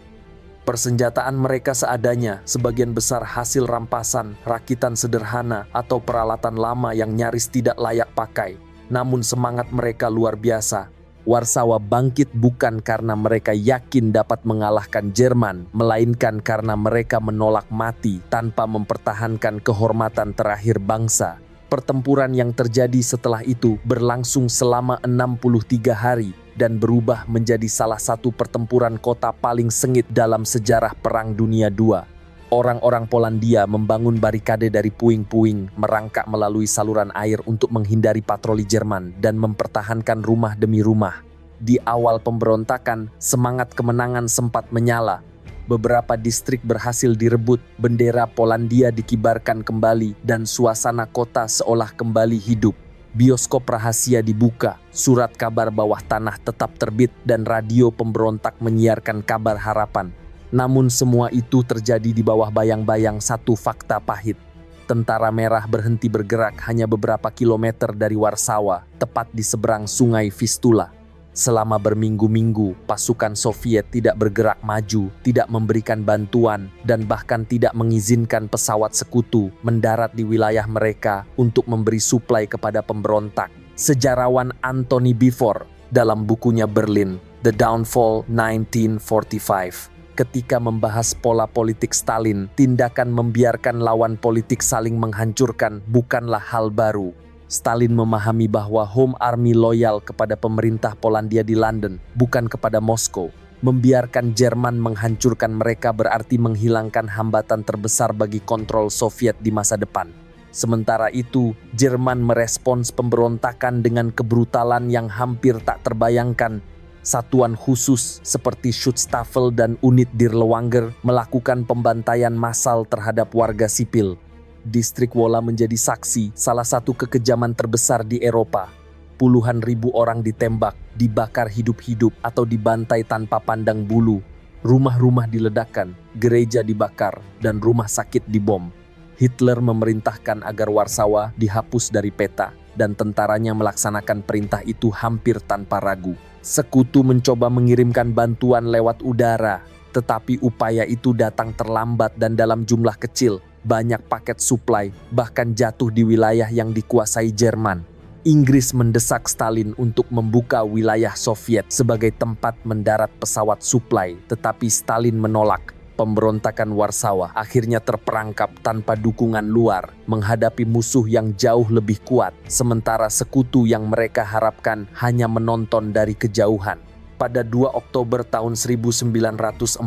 Persenjataan mereka seadanya, sebagian besar hasil rampasan, rakitan sederhana, atau peralatan lama yang nyaris tidak layak pakai. Namun semangat mereka luar biasa. Warsawa bangkit bukan karena mereka yakin dapat mengalahkan Jerman, melainkan karena mereka menolak mati tanpa mempertahankan kehormatan terakhir bangsa. Pertempuran yang terjadi setelah itu berlangsung selama 63 hari dan berubah menjadi salah satu pertempuran kota paling sengit dalam sejarah Perang Dunia II. Orang-orang Polandia membangun barikade dari puing-puing, merangkak melalui saluran air untuk menghindari patroli Jerman dan mempertahankan rumah demi rumah. Di awal pemberontakan, semangat kemenangan sempat menyala. Beberapa distrik berhasil direbut, bendera Polandia dikibarkan kembali, dan suasana kota seolah kembali hidup. Bioskop rahasia dibuka, surat kabar bawah tanah tetap terbit, dan radio pemberontak menyiarkan kabar harapan. Namun semua itu terjadi di bawah bayang-bayang satu fakta pahit. Tentara Merah berhenti bergerak hanya beberapa kilometer dari Warsawa, tepat di seberang sungai Vistula. Selama berminggu-minggu, pasukan Soviet tidak bergerak maju, tidak memberikan bantuan, dan bahkan tidak mengizinkan pesawat sekutu mendarat di wilayah mereka untuk memberi suplai kepada pemberontak. Sejarawan Anthony Beevor dalam bukunya Berlin, The Downfall 1945, ketika membahas pola politik Stalin, tindakan membiarkan lawan politik saling menghancurkan bukanlah hal baru. Stalin memahami bahwa Home Army loyal kepada pemerintah Polandia di London, bukan kepada Moskow. Membiarkan Jerman menghancurkan mereka berarti menghilangkan hambatan terbesar bagi kontrol Soviet di masa depan. Sementara itu, Jerman merespons pemberontakan dengan kebrutalan yang hampir tak terbayangkan. Satuan khusus seperti Schutzstaffel dan unit Dirlewanger melakukan pembantaian massal terhadap warga sipil. Distrik Wola menjadi saksi salah satu kekejaman terbesar di Eropa. Puluhan ribu orang ditembak, dibakar hidup-hidup atau dibantai tanpa pandang bulu. Rumah-rumah diledakkan, gereja dibakar, dan rumah sakit dibom. Hitler memerintahkan agar Warsawa dihapus dari peta, dan tentaranya melaksanakan perintah itu hampir tanpa ragu. Sekutu mencoba mengirimkan bantuan lewat udara, tetapi upaya itu datang terlambat dan dalam jumlah kecil. Banyak paket suplai bahkan jatuh di wilayah yang dikuasai Jerman. Inggris mendesak Stalin untuk membuka wilayah Soviet sebagai tempat mendarat pesawat suplai, tetapi Stalin menolak. Pemberontakan Warsawa akhirnya terperangkap tanpa dukungan luar, menghadapi musuh yang jauh lebih kuat, sementara sekutu yang mereka harapkan hanya menonton dari kejauhan. Pada 2 Oktober tahun 1944,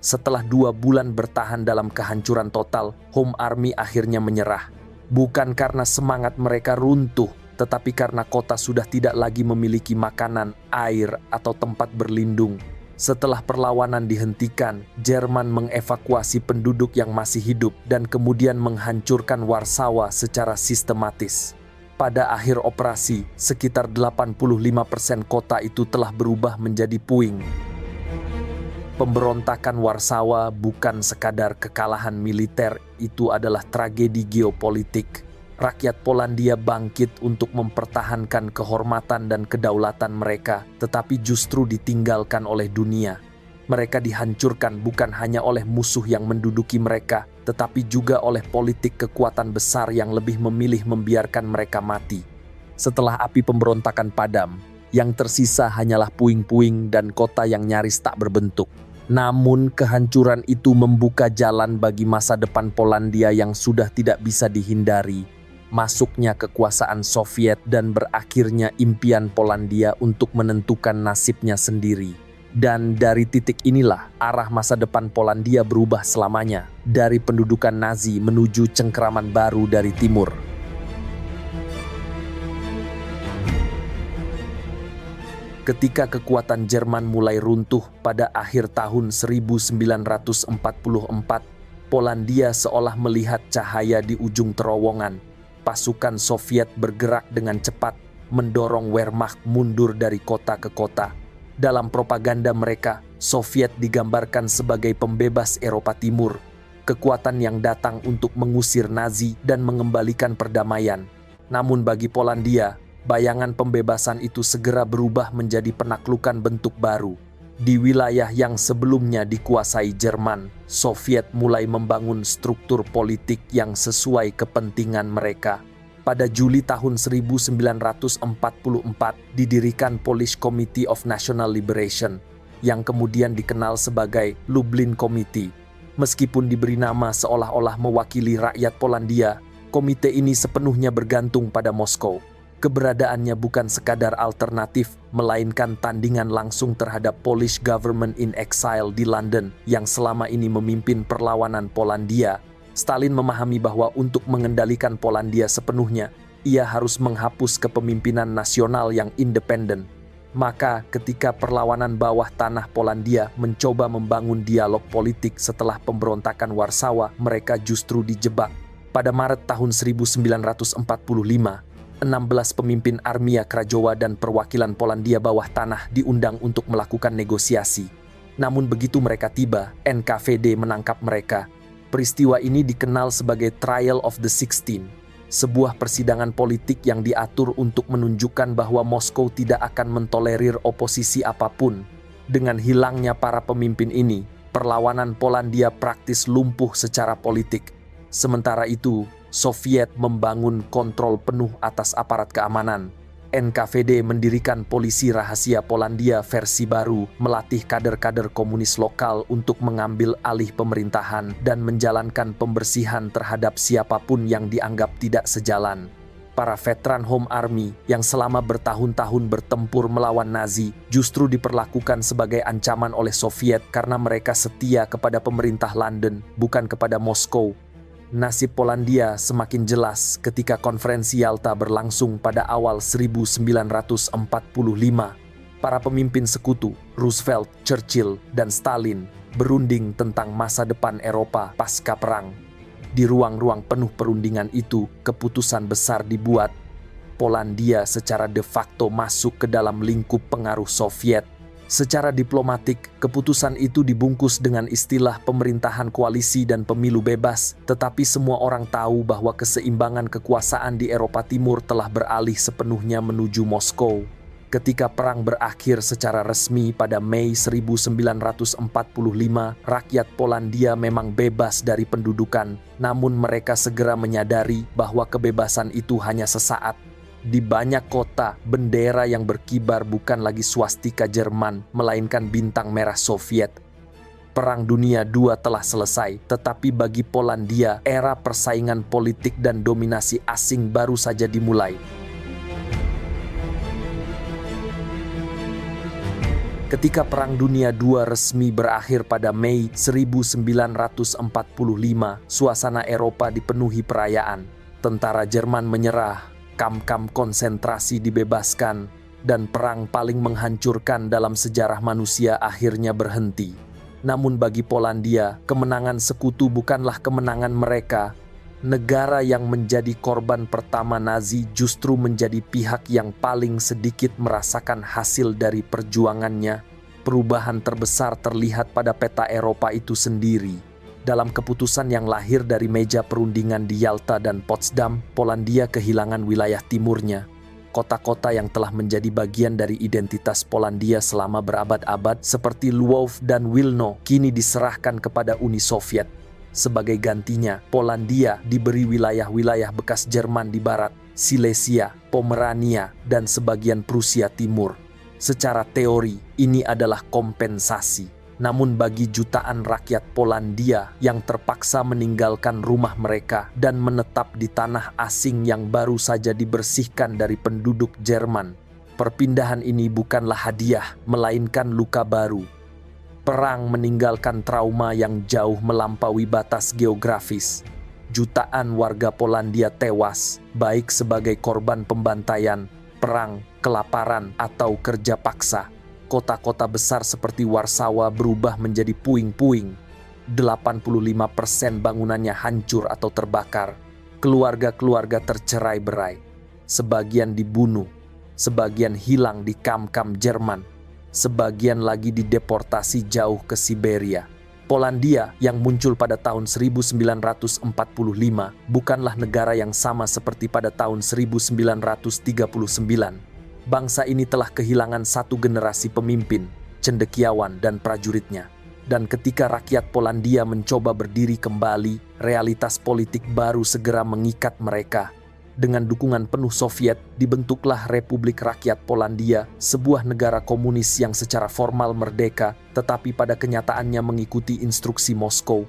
setelah 2 bulan bertahan dalam kehancuran total, Home Army akhirnya menyerah. Bukan karena semangat mereka runtuh, tetapi karena kota sudah tidak lagi memiliki makanan, air, atau tempat berlindung. Setelah perlawanan dihentikan, Jerman mengevakuasi penduduk yang masih hidup dan kemudian menghancurkan Warsawa secara sistematis. Pada akhir operasi, sekitar 85% kota itu telah berubah menjadi puing. Pemberontakan Warsawa bukan sekadar kekalahan militer, itu adalah tragedi geopolitik. Rakyat Polandia bangkit untuk mempertahankan kehormatan dan kedaulatan mereka, tetapi justru ditinggalkan oleh dunia. Mereka dihancurkan bukan hanya oleh musuh yang menduduki mereka, tetapi juga oleh politik kekuatan besar yang lebih memilih membiarkan mereka mati. Setelah api pemberontakan padam, yang tersisa hanyalah puing-puing dan kota yang nyaris tak berbentuk. Namun kehancuran itu membuka jalan bagi masa depan Polandia yang sudah tidak bisa dihindari. Masuknya kekuasaan Soviet dan berakhirnya impian Polandia untuk menentukan nasibnya sendiri. Dan dari titik inilah arah masa depan Polandia berubah selamanya, dari pendudukan Nazi menuju cengkeraman baru dari timur. Ketika kekuatan Jerman mulai runtuh pada akhir tahun 1944, Polandia seolah melihat cahaya di ujung terowongan. Pasukan Soviet bergerak dengan cepat, mendorong Wehrmacht mundur dari kota ke kota. Dalam propaganda mereka, Soviet digambarkan sebagai pembebas Eropa Timur, kekuatan yang datang untuk mengusir Nazi dan mengembalikan perdamaian. Namun bagi Polandia, bayangan pembebasan itu segera berubah menjadi penaklukan bentuk baru. Di wilayah yang sebelumnya dikuasai Jerman, Soviet mulai membangun struktur politik yang sesuai kepentingan mereka. Pada Juli tahun 1944, didirikan Polish Committee of National Liberation, yang kemudian dikenal sebagai Lublin Committee. Meskipun diberi nama seolah-olah mewakili rakyat Polandia, komite ini sepenuhnya bergantung pada Moskow. Keberadaannya bukan sekadar alternatif, melainkan tandingan langsung terhadap Polish government in exile di London yang selama ini memimpin perlawanan Polandia. Stalin memahami bahwa untuk mengendalikan Polandia sepenuhnya, ia harus menghapus kepemimpinan nasional yang independen. Maka ketika perlawanan bawah tanah Polandia mencoba membangun dialog politik setelah pemberontakan Warsawa, mereka justru dijebak. Pada Maret tahun 1945, 16 pemimpin Armia Krajowa dan perwakilan Polandia bawah tanah diundang untuk melakukan negosiasi. Namun begitu mereka tiba, NKVD menangkap mereka. Peristiwa ini dikenal sebagai Trial of the 16. Sebuah persidangan politik yang diatur untuk menunjukkan bahwa Moskow tidak akan mentolerir oposisi apapun. Dengan hilangnya para pemimpin ini, perlawanan Polandia praktis lumpuh secara politik. Sementara itu, Soviet membangun kontrol penuh atas aparat keamanan. NKVD mendirikan polisi rahasia Polandia versi baru, melatih kader-kader komunis lokal untuk mengambil alih pemerintahan dan menjalankan pembersihan terhadap siapapun yang dianggap tidak sejalan. Para veteran Home Army yang selama bertahun-tahun bertempur melawan Nazi justru diperlakukan sebagai ancaman oleh Soviet karena mereka setia kepada pemerintah London, bukan kepada Moskow. Nasib Polandia semakin jelas ketika konferensi Yalta berlangsung pada awal 1945. Para pemimpin sekutu, Roosevelt, Churchill, dan Stalin, berunding tentang masa depan Eropa pasca perang. Di ruang-ruang penuh perundingan itu, keputusan besar dibuat. Polandia secara de facto masuk ke dalam lingkup pengaruh Soviet. Secara diplomatik, keputusan itu dibungkus dengan istilah pemerintahan koalisi dan pemilu bebas, tetapi semua orang tahu bahwa keseimbangan kekuasaan di Eropa Timur telah beralih sepenuhnya menuju Moskow. Ketika perang berakhir secara resmi pada Mei 1945, rakyat Polandia memang bebas dari pendudukan, namun mereka segera menyadari bahwa kebebasan itu hanya sesaat. Di banyak kota, bendera yang berkibar bukan lagi swastika Jerman, melainkan bintang merah Soviet. Perang Dunia II telah selesai, tetapi bagi Polandia, era persaingan politik dan dominasi asing baru saja dimulai. Ketika Perang Dunia II resmi berakhir pada Mei 1945, suasana Eropa dipenuhi perayaan. Tentara Jerman menyerah, kamp-kamp konsentrasi dibebaskan, dan perang paling menghancurkan dalam sejarah manusia akhirnya berhenti. Namun bagi Polandia, kemenangan sekutu bukanlah kemenangan mereka. Negara yang menjadi korban pertama Nazi justru menjadi pihak yang paling sedikit merasakan hasil dari perjuangannya. Perubahan terbesar terlihat pada peta Eropa itu sendiri. Dalam keputusan yang lahir dari meja perundingan di Yalta dan Potsdam, Polandia kehilangan wilayah timurnya. Kota-kota yang telah menjadi bagian dari identitas Polandia selama berabad-abad seperti Lwów dan Wilno kini diserahkan kepada Uni Soviet. Sebagai gantinya, Polandia diberi wilayah-wilayah bekas Jerman di barat, Silesia, Pomerania, dan sebagian Prusia Timur. Secara teori, ini adalah kompensasi. Namun bagi jutaan rakyat Polandia yang terpaksa meninggalkan rumah mereka dan menetap di tanah asing yang baru saja dibersihkan dari penduduk Jerman, perpindahan ini bukanlah hadiah, melainkan luka baru. Perang meninggalkan trauma yang jauh melampaui batas geografis. Jutaan warga Polandia tewas, baik sebagai korban pembantaian, perang, kelaparan, atau kerja paksa. Kota-kota besar seperti Warsawa berubah menjadi puing-puing. 85% bangunannya hancur atau terbakar. Keluarga-keluarga tercerai-berai. Sebagian dibunuh, sebagian hilang di kamp-kamp Jerman, sebagian lagi dideportasi jauh ke Siberia. Polandia yang muncul pada tahun 1945 bukanlah negara yang sama seperti pada tahun 1939. Bangsa ini telah kehilangan satu generasi pemimpin, cendekiawan, dan prajuritnya. Dan ketika rakyat Polandia mencoba berdiri kembali, realitas politik baru segera mengikat mereka. Dengan dukungan penuh Soviet, dibentuklah Republik Rakyat Polandia, sebuah negara komunis yang secara formal merdeka, tetapi pada kenyataannya mengikuti instruksi Moskow.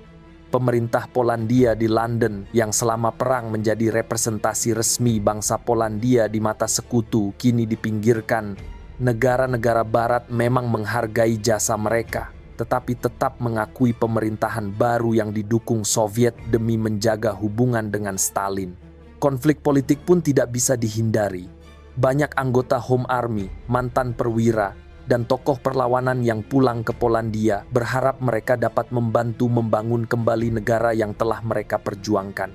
Pemerintah Polandia di London yang selama perang menjadi representasi resmi bangsa Polandia di mata sekutu kini dipinggirkan. Negara-negara barat memang menghargai jasa mereka, tetapi tetap mengakui pemerintahan baru yang didukung Soviet demi menjaga hubungan dengan Stalin. Konflik politik pun tidak bisa dihindari. Banyak anggota Home Army, mantan perwira, dan tokoh perlawanan yang pulang ke Polandia berharap mereka dapat membantu membangun kembali negara yang telah mereka perjuangkan.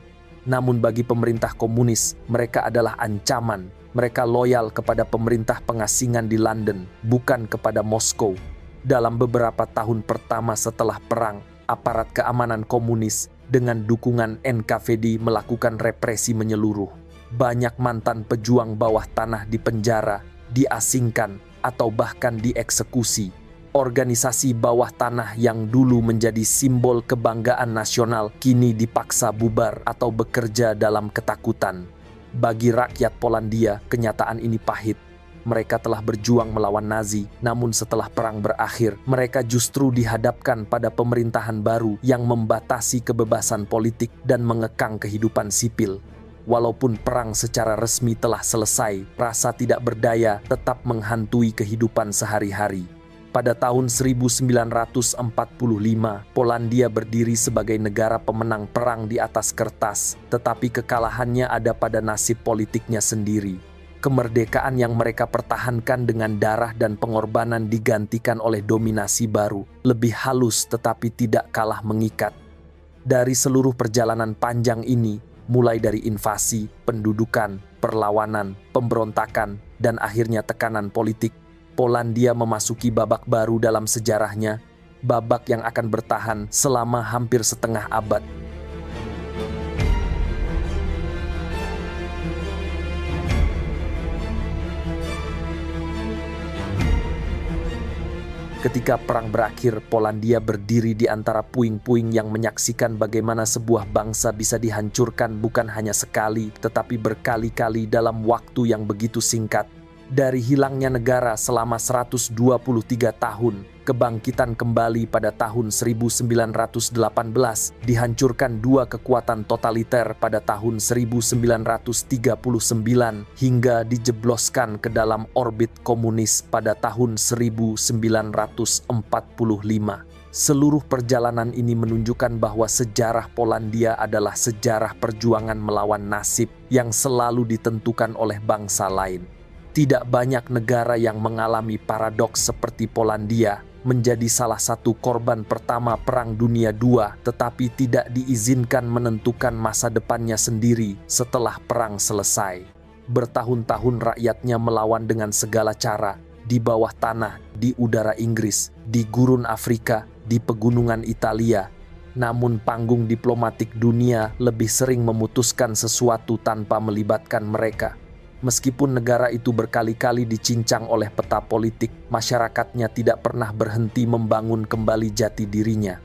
Namun bagi pemerintah komunis, mereka adalah ancaman. Mereka loyal kepada pemerintah pengasingan di London, bukan kepada Moskow. Dalam beberapa tahun pertama setelah perang, aparat keamanan komunis dengan dukungan NKVD melakukan represi menyeluruh. Banyak mantan pejuang bawah tanah dipenjara, diasingkan, atau bahkan dieksekusi. Organisasi bawah tanah yang dulu menjadi simbol kebanggaan nasional kini dipaksa bubar atau bekerja dalam ketakutan. Bagi rakyat Polandia, kenyataan ini pahit. Mereka telah berjuang melawan Nazi, namun setelah perang berakhir, mereka justru dihadapkan pada pemerintahan baru yang membatasi kebebasan politik dan mengekang kehidupan sipil. Walaupun perang secara resmi telah selesai, rasa tidak berdaya tetap menghantui kehidupan sehari-hari. Pada tahun 1945, Polandia berdiri sebagai negara pemenang perang di atas kertas, tetapi kekalahannya ada pada nasib politiknya sendiri. Kemerdekaan yang mereka pertahankan dengan darah dan pengorbanan digantikan oleh dominasi baru, lebih halus tetapi tidak kalah mengikat. Dari seluruh perjalanan panjang ini, mulai dari invasi, pendudukan, perlawanan, pemberontakan, dan akhirnya tekanan politik, Polandia memasuki babak baru dalam sejarahnya, babak yang akan bertahan selama hampir setengah abad. Ketika perang berakhir, Polandia berdiri di antara puing-puing yang menyaksikan bagaimana sebuah bangsa bisa dihancurkan bukan hanya sekali, tetapi berkali-kali dalam waktu yang begitu singkat. Dari hilangnya negara selama 123 tahun, kebangkitan kembali pada tahun 1918, dihancurkan dua kekuatan totaliter pada tahun 1939, hingga dijebloskan ke dalam orbit komunis pada tahun 1945. Seluruh perjalanan ini menunjukkan bahwa sejarah Polandia adalah sejarah perjuangan melawan nasib yang selalu ditentukan oleh bangsa lain. Tidak banyak negara yang mengalami paradoks seperti Polandia, menjadi salah satu korban pertama Perang Dunia II, tetapi tidak diizinkan menentukan masa depannya sendiri setelah perang selesai. Bertahun-tahun rakyatnya melawan dengan segala cara, di bawah tanah, di udara Inggris, di gurun Afrika, di pegunungan Italia. Namun panggung diplomatik dunia lebih sering memutuskan sesuatu tanpa melibatkan mereka. Meskipun negara itu berkali-kali dicincang oleh peta politik, masyarakatnya tidak pernah berhenti membangun kembali jati dirinya.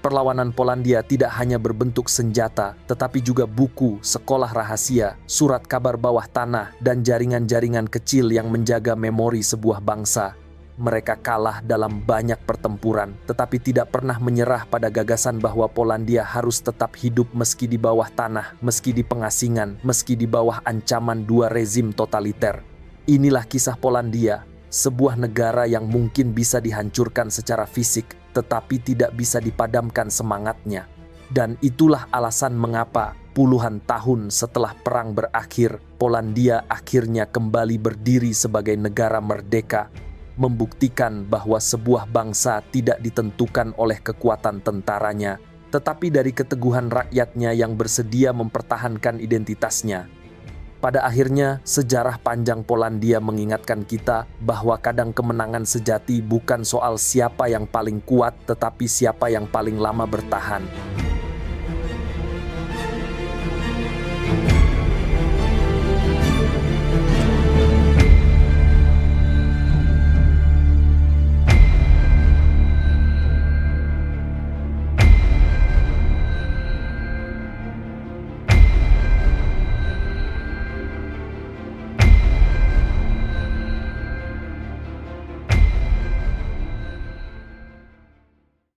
Perlawanan Polandia tidak hanya berbentuk senjata, tetapi juga buku, sekolah rahasia, surat kabar bawah tanah, dan jaringan-jaringan kecil yang menjaga memori sebuah bangsa. Mereka kalah dalam banyak pertempuran, tetapi tidak pernah menyerah pada gagasan bahwa Polandia harus tetap hidup meski di bawah tanah, meski di pengasingan, meski di bawah ancaman dua rezim totaliter. Inilah kisah Polandia, sebuah negara yang mungkin bisa dihancurkan secara fisik, tetapi tidak bisa dipadamkan semangatnya. Dan itulah alasan mengapa puluhan tahun setelah perang berakhir, Polandia akhirnya kembali berdiri sebagai negara merdeka, membuktikan bahwa sebuah bangsa tidak ditentukan oleh kekuatan tentaranya, tetapi dari keteguhan rakyatnya yang bersedia mempertahankan identitasnya. Pada akhirnya, sejarah panjang Polandia mengingatkan kita bahwa kadang kemenangan sejati bukan soal siapa yang paling kuat, tetapi siapa yang paling lama bertahan.